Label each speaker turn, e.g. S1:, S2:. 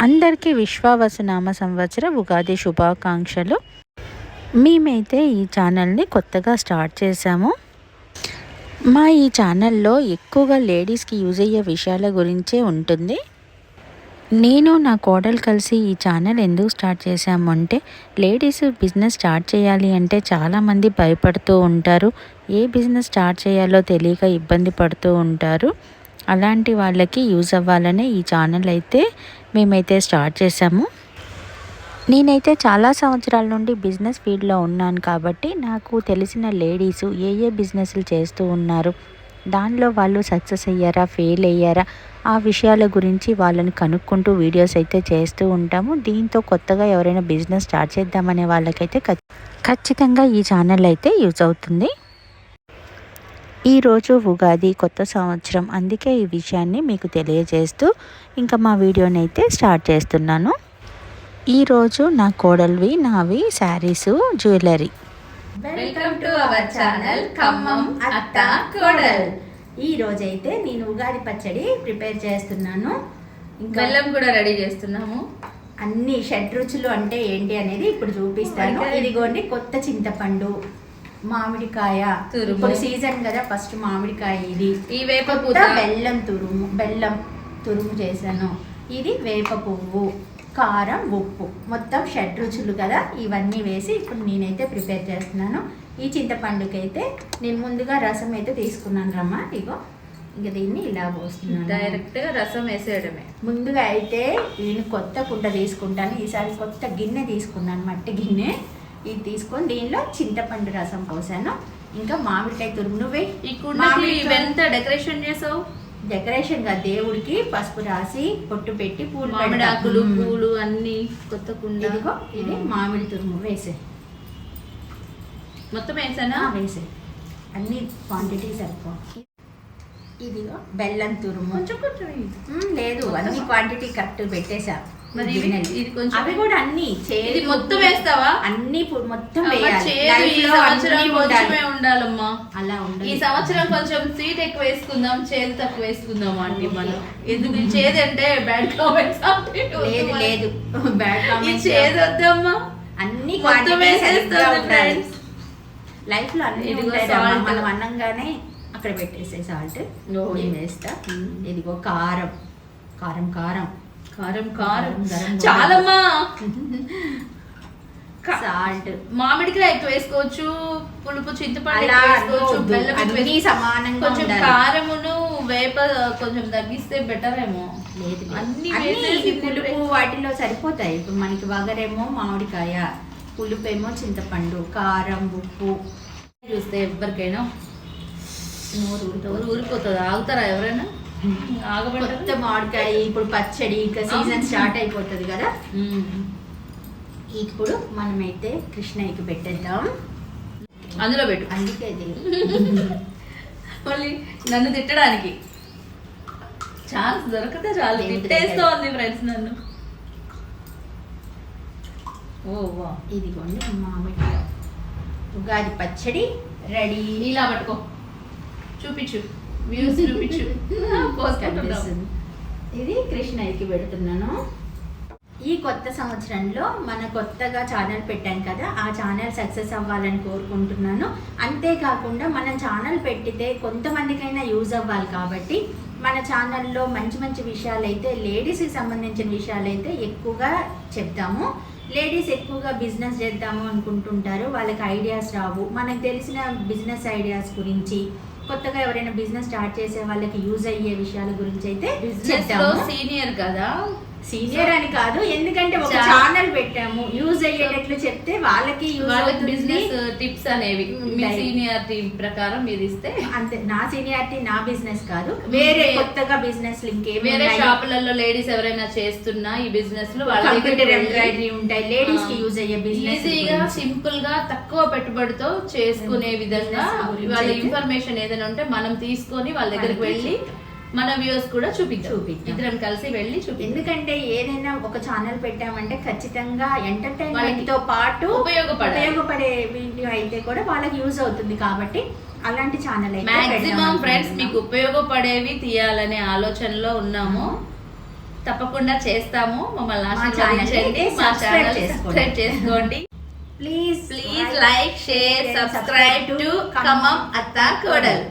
S1: అందరికీ విశ్వావసునామ సంవత్సర ఉగాది శుభాకాంక్షలు. మేమైతే ఈ ఛానల్ని కొత్తగా స్టార్ట్ చేశాము. మా ఈ ఛానల్లో ఎక్కువగా లేడీస్కి యూజ్ అయ్యే విషయాల గురించే ఉంటుంది. నేను నా కోడలు కలిసి ఈ ఛానల్ ఎందుకు స్టార్ట్ చేశాము అంటే, లేడీస్ బిజినెస్ స్టార్ట్ చేయాలి అంటే చాలామంది భయపడుతూ ఉంటారు. ఏ బిజినెస్ స్టార్ట్ చేయాలో తెలియక ఇబ్బంది పడుతూ ఉంటారు. అలాంటి వాళ్ళకి యూజ్ అవ్వాలనే ఈ ఛానల్ అయితే మేమైతే స్టార్ట్ చేసాము. నేనైతే చాలా సంవత్సరాల నుండి బిజినెస్ ఫీల్డ్లో ఉన్నాను కాబట్టి నాకు తెలిసిన లేడీసు ఏ బిజినెస్లు చేస్తూ ఉన్నారు, దానిలో వాళ్ళు సక్సెస్ అయ్యారా, ఫెయిల్ అయ్యారా, ఆ విషయాల గురించి వాళ్ళని కనుక్కుంటూ వీడియోస్ అయితే చేస్తూ ఉంటాము. దీంతో కొత్తగా ఎవరైనా బిజినెస్ స్టార్ట్ చేద్దామనే వాళ్ళకైతే ఖచ్చితంగా ఈ ఛానల్ అయితే యూజ్ అవుతుంది. ఈరోజు ఉగాది, కొత్త సంవత్సరం, అందుకే ఈ విషయాన్ని మీకు తెలియజేస్తూ ఇంకా మా వీడియోని అయితే స్టార్ట్ చేస్తున్నాను. ఈరోజు నా కోడలివి, నావి saris, jewellery.
S2: Welcome to our channel Khammam అత్త కోడల్.
S1: ఈ రోజైతే నేను ఉగాది పచ్చడి ప్రిపేర్ చేస్తున్నాను.
S2: ఇంకా బెల్లం కూడా రెడీ చేస్తున్నాము.
S1: అన్ని షడ్రుచులు అంటే ఏంటి అనేది ఇప్పుడు చూపిస్తాను. ఇదిగోండి కొత్త చింతపండు, మామిడికాయ, ఇప్పుడు సీజన్ కదా, ఫస్ట్ మామిడికాయ, ఇది
S2: ఈ వేప పూత,
S1: బెల్లం తురుము చేశాను, ఇది వేప పువ్వు, కారం, ఉప్పు, మొత్తం షడ్రుచులు కదా, ఇవన్నీ వేసి ఇప్పుడు నేనైతే ప్రిపేర్ చేస్తున్నాను. ఈ చింతపండుకైతే నేను ముందుగా రసం అయితే తీసుకున్నాను రమ్మ. ఇగో ఇంకా దీన్ని ఇలా పోస్తున్నాను,
S2: డైరెక్ట్గా రసం వేసేయడమే.
S1: ముందుగా అయితే నేను కొత్త కుండ తీసుకుంటాను. ఈసారి కొత్త గిన్నె తీసుకున్నాను, మట్టి గిన్నె. ఇది తీసుకొని దీనిలో చింతపండు రసం పోసాను, ఇంకా మామిడికాయ తురుము. నువ్వే
S2: ఈ కుండకి ఎంత డెకరేషన్ చేసావు?
S1: డెకరేషన్ గా దేవుడికి పసుపు రాసి పొట్టు పెట్టి పూలు,
S2: మామిడి ఆకులు, పూలు అన్ని కొత్త కుండ.
S1: ఇదిగో ఇది మామిడి తురుము వేసే,
S2: మొత్తం వేసానా?
S1: వేసే, అన్ని క్వాంటిటీ సరిపో. ఇదిగో బెల్లం తురుము,
S2: కొంచెం
S1: లేదు అన్ని క్వాంటిటీ కరెక్ట్ పెట్టేసా.
S2: మరి ఇది కొంచెం,
S1: అవి కూడా అన్ని
S2: ఇది మొత్తం వేస్తావా?
S1: అన్ని మొత్తం
S2: ఉండాలమ్మా.
S1: అలా ఉండాలి.
S2: ఈ సంవత్సరం కొంచెం స్వీట్ ఎక్కువ వేసుకుందాం, చేదు తక్కువ వేసుకుందాం ఆంటీ. మనం ఎందుకు చేదు అంటే బ్యాడ్ కామెంట్స్.
S1: లేదు లేదు బ్యాడ్ కామెంట్స్,
S2: చేదు వద్దమ్మా.
S1: అన్ని
S2: మొత్తం వేసేస్తుంది ఫ్రెండ్స్.
S1: లైఫ్ లో అన్ని మనం అన్నంగానే అక్కడ పెట్టేసే సాల్ట్ వేస్తా. ఇదిగో కారం, కారం కారం
S2: కారం కారం చాలమ్మా.
S1: సాల్ట్,
S2: మామిడికాయ ఎక్కువ వేసుకోవచ్చు, పులుపు చింతపండు వేసుకోవచ్చు, బెల్లం
S1: సమానంగా.
S2: కొంచెం కారమును వేప కొంచెం తగ్గిస్తే బెటర్ ఏమో.
S1: అన్ని పులుపు వాటిలో సరిపోతాయి. ఇప్పుడు మనకి వగరేమో మామిడికాయ, పులుపేమో చింతపండు, కారం, ఉప్పు.
S2: చూస్తే ఎవరికైనా నోరు ఊరిపోతుంది. ఆగుతారా ఎవరైనా?
S1: కొత్త మామిడికాయ, ఇప్పుడు పచ్చడి, ఇంకా సీజన్ స్టార్ట్ అయిపోతుంది కదా. ఇప్పుడు మనమైతే కృష్ణయ్యకి పెట్టేద్దాం.
S2: అందులో పెట్టు.
S1: అందుకే
S2: మళ్ళీ నన్ను తిట్టడానికి ఛాన్స్ దొరికితే చాలు. తిట్టేస్తూ ఉంది ఫ్రెండ్స్ నన్ను.
S1: ఇదిగోండి మామిడికాయ ఉగాది పచ్చడి రెడీ.
S2: ఇలా పట్టుకో, చూపించు, వ్యూస్ చూపించు.
S1: ఇది కృష్ణయ్యకి పెడుతున్నాను. ఈ కొత్త సంవత్సరంలో మన కొత్తగా ఛానల్ పెట్టాం కదా, ఆ ఛానల్ సక్సెస్ అవ్వాలని కోరుకుంటున్నాను. అంతేకాకుండా మన ఛానల్ పెట్టితే కొంతమందికైనా యూజ్ అవ్వాలి కాబట్టి మన ఛానల్లో మంచి మంచి విషయాలైతే, లేడీస్కి సంబంధించిన విషయాలైతే ఎక్కువగా చెప్తాము. లేడీస్ ఎక్కువగా బిజినెస్ చేద్దాము అనుకుంటుంటారు, వాళ్ళకి ఐడియాస్ రావు. మనకు తెలిసిన బిజినెస్ ఐడియాస్ గురించి, కొత్తగా ఎవరైనా బిజినెస్ స్టార్ట్ చేసే వాళ్ళకి యూజ్ అయ్యే విషయాల గురించి అయితే
S2: చెప్తాము. సీనియర్ కదా,
S1: సీనియర్ అని కాదు, ఎందుకంటే ఒక ఛానల్ పెట్టాము, యూజ్ అయ్యేటట్లు చెప్తే వాళ్ళకి
S2: బిజినెస్ టిప్స్ అనేవి మీ సీనియారిటీ ప్రకారం మీరు ఇస్తే
S1: అంతే. నా సీనియారిటీ నా బిజినెస్ కాదు, వేరే కొత్తగా బిజినెస్
S2: వేరే షాపులలో లేడీస్ ఎవరైనా చేస్తున్నా ఈ బిజినెస్ లో వాళ్ళ
S1: కంప్యూటర్ ఎంబ్రాయిడరీ ఉంటాయి, లేడీస్ కి యూజ్ అయ్యే బిజినెస్,
S2: ఈజీగా సింపుల్ గా తక్కువ పెట్టుబడితో చేసుకునే విధంగా వాళ్ళ ఇన్ఫర్మేషన్ ఏదైనా ఉంటే మనం తీసుకొని వాళ్ళ దగ్గరికి వెళ్ళి మన వ్యూస్ కూడా చూపిద్దాం. ఇద్దరం కలిసి వెళ్ళి
S1: ఎందుకంటే ఏదైనా ఒక ఛానల్ పెట్టామంటే ఖచ్చితంగా ఎంటర్టైన్మెంట్ తో పాటు ఉపయోగపడే వీడియో అయితే కూడా వాళ్ళకి యూజ్ అవుతుంది. కాబట్టి అలాంటి ఛానల్ అయితే
S2: మాక్సిమం ఫ్రెండ్స్ మీకు ఉపయోగపడేవి తీయాలనే ఆలోచనలో ఉన్నాము. తప్పకుండా చేస్తాము. మమ్మల్ని
S3: మా
S2: ఆశీర్వదించండి.
S3: ఛానల్ని
S2: మా
S3: సబ్స్క్రైబ్
S2: ఛానల్
S3: చేసుకోండి.
S2: సబ్స్క్రైబ్ చేసుకోండి.
S3: Please
S2: please like, share, subscribe to Khammam అత్త కోడలు.